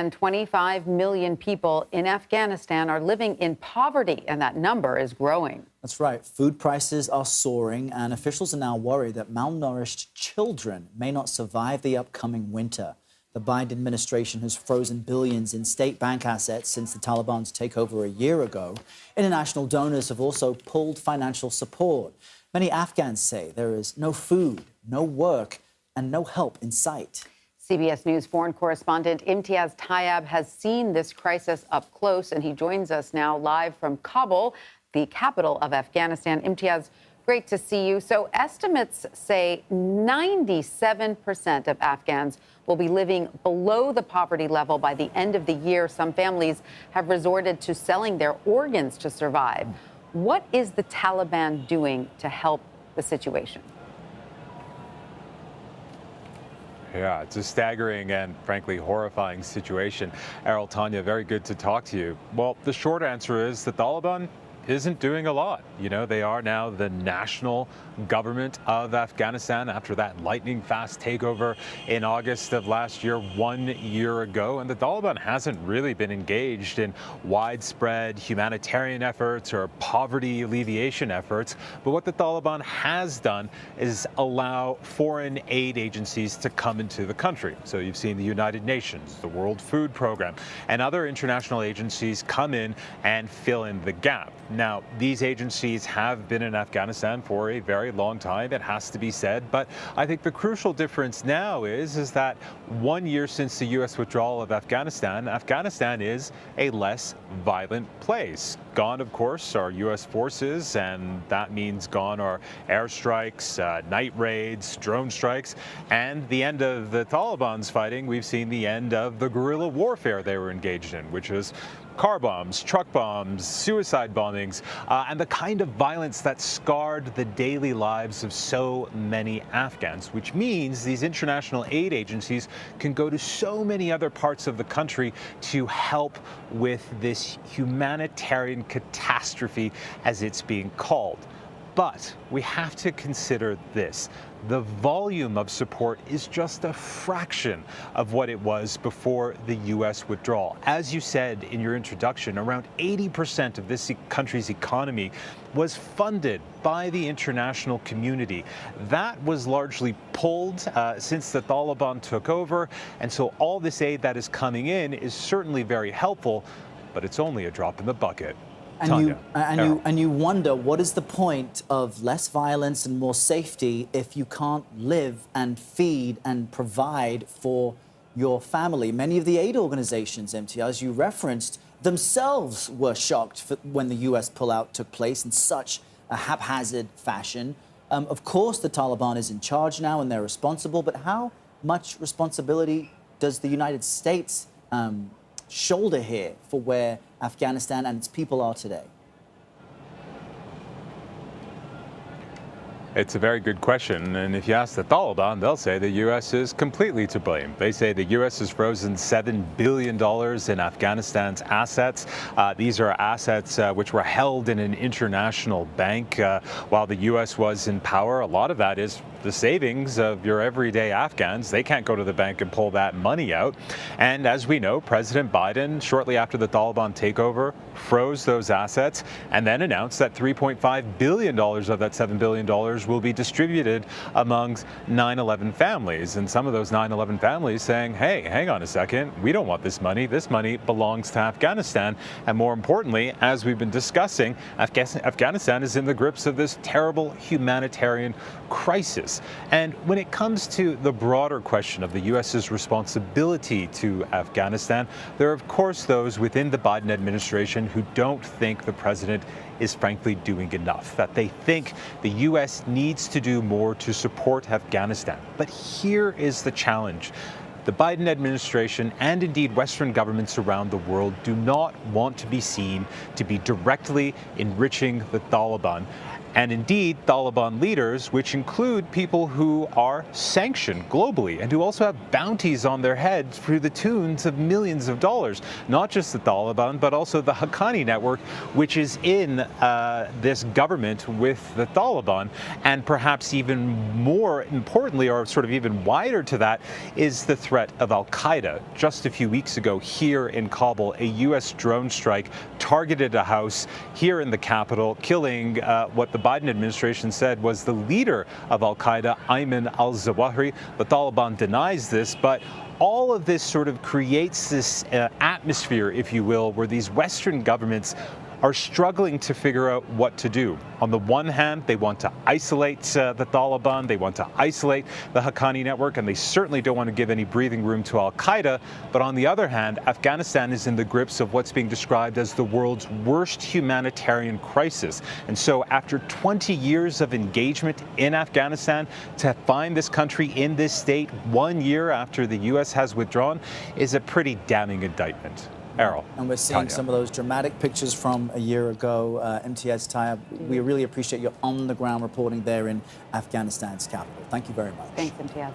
than 25 million people in Afghanistan are living in poverty, and that number is growing. That's right. Food prices are soaring, and officials are now worried that malnourished children may not survive the upcoming winter. The Biden administration has frozen billions in state bank assets since the Taliban's takeover a year ago. International donors have also pulled financial support. Many Afghans say there is no food, no work, and no help in sight. CBS News foreign correspondent Imtiaz Tyab has seen this crisis up close, and he joins us now live from Kabul, the capital of Afghanistan. Imtiaz, great to see you. So estimates say 97% of Afghans will be living below the poverty level by the end of the year. Some families have resorted to selling their organs to survive. What is the Taliban doing to help the situation? Yeah, it's a staggering and frankly horrifying situation. Errol, Tanya, very good to talk to you. Well, the short answer is the Taliban isn't doing a lot. You know, they are now the national government of Afghanistan after that lightning fast takeover in August of last year, 1 year ago. And the Taliban hasn't really been engaged in widespread humanitarian efforts or poverty alleviation efforts. But what the Taliban has done is allow foreign aid agencies to come into the country. So you've seen the United Nations, the World Food Program, and other international agencies come in and fill in the gap. Now, these agencies have been in Afghanistan for a very long time, it has to be said. But I think the crucial difference now is that 1 year since the U.S. withdrawal of Afghanistan, Afghanistan is a less violent place. Gone, of course, are U.S. forces, and that means gone are airstrikes, night raids, drone strikes, and the end of the Taliban's fighting. We've seen the end of the guerrilla warfare they were engaged in, which was car bombs, truck bombs, suicide bombings, and the kind of violence that scarred the daily lives of so many Afghans, which means these international aid agencies can go to so many other parts of the country to help with this humanitarian catastrophe, as it's being called. But we have to consider this. The volume of support is just a fraction of what it was before the U.S. withdrawal. As you said in your introduction, around 80% of this country's economy was funded by the international community. That was largely pulled since the Taliban took over, and so all this aid that is coming in is certainly very helpful, but it's only a drop in the bucket. And you wonder, what is the point of less violence and more safety if you can't live and feed and provide for your family? Many of the aid organizations, Imtiaz, you referenced, themselves were shocked when the U.S. pullout took place in such a haphazard fashion. Of course, the Taliban is in charge now and they're responsible, but how much responsibility does the United States shoulder here for where Afghanistan and its people are today? It's a very good question, and if you ask the Taliban, they'll say the U.S. is completely to blame. They say the U.S. has frozen $7 billion in Afghanistan's assets. These are assets which were held in an international bank while the U.S. was in power. A lot of that is the savings of your everyday Afghans. They can't go to the bank and pull that money out. And as we know, President Biden, shortly after the Taliban takeover, froze those assets and then announced that $3.5 billion of that $7 billion will be distributed amongst 9/11 families. And some of those 9/11 families saying, hey, hang on a second, we don't want this money. This money belongs to Afghanistan. And more importantly, as we've been discussing, Afghanistan is in the grips of this terrible humanitarian crisis. And when it comes to the broader question of the U.S.'s responsibility to Afghanistan, there are, of course, those within the Biden administration who don't think the president is frankly doing enough, that they think the U.S. needs to do more to support Afghanistan. But here is the challenge. The Biden administration and indeed Western governments around the world do not want to be seen to be directly enriching the Taliban. and indeed Taliban leaders, which include people who are sanctioned globally and who also have bounties on their heads through the tunes of millions of dollars. Not just the Taliban, but also the Haqqani network, which is in this government with the Taliban. And perhaps even more importantly, or sort of even wider to that, is the threat of al-Qaeda. Just a few weeks ago here in Kabul, a U.S. drone strike targeted a house here in the capital, killing what the Biden administration said was the leader of al-Qaeda, Ayman al-Zawahiri. The Taliban denies this, but all of this sort of creates this atmosphere, if you will, where these Western governments are struggling to figure out what to do. On the one hand, they want to isolate the Taliban, they want to isolate the Haqqani network, and they certainly don't want to give any breathing room to al-Qaeda. But on the other hand, Afghanistan is in the grips of what's being described as the world's worst humanitarian crisis. And so after 20 years of engagement in Afghanistan, to find this country in this state 1 year after the U.S. has withdrawn is a pretty damning indictment. Errol. And we're seeing some of those dramatic pictures from a year ago. Imtiaz Tyab, we really appreciate your on-the-ground reporting there in Afghanistan's capital. Thank you very much. Thanks, Imtiaz.